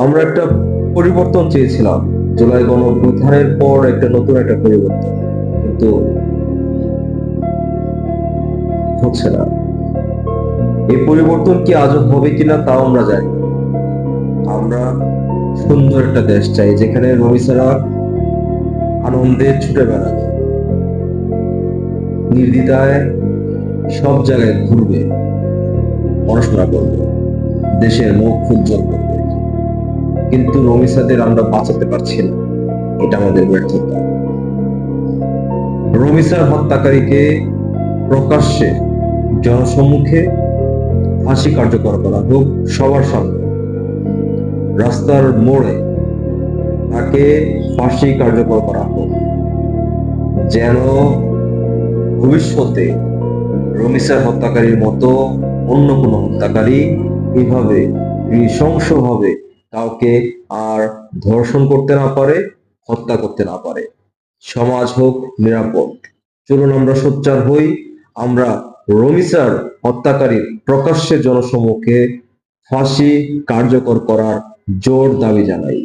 আমরা একটা পরিবর্তন চেয়েছিলাম, জুলাই গণ অভ্যুত্থানের পর নতুন একটা পরিবর্তন, কিন্তু হচ্ছে না। এই পরিবর্তন কি আজও হবে কিনা তাও আমরা জানি না। আমরা সুন্দর একটা দেশ চাই যেখানে রমিসারা আনন্দে ছুটে বেড়াবে, নির্দ্বিধায় সব জায়গায় ঘুরবে, পড়াশোনা করবে, দেশের মুখ উজ্জ্বল করবে। কিন্তু রমিসাদের আমরা বাঁচাতে পারছি না, এটা আমাদের ব্যর্থতা। রমিসার হত্যাকারীকে প্রকাশ্যে জনসম্মুখে ফাঁসি কার্যকর করা হোক, সবার সামনে রাস্তার মোড়ে তাকে ফাঁসি কার্যকর করা হোক, যেন ভবিষ্যতে রমিসার হত্যাকারীর মতো অন্য কোনো হত্যাকারী এভাবে নৃশংসভাবে কাউকে আর ধর্ষণ করতে না পারে, হত্যা করতে না পারে। সমাজ হোক নিরাপদ। চলুন আমরা সোচ্চার হই, আমরা রমিসার হত্যাকারীর প্রকাশ্যে জনসম্মুখে ফাঁসি কার্যকর করার জোর দাবি জানাই।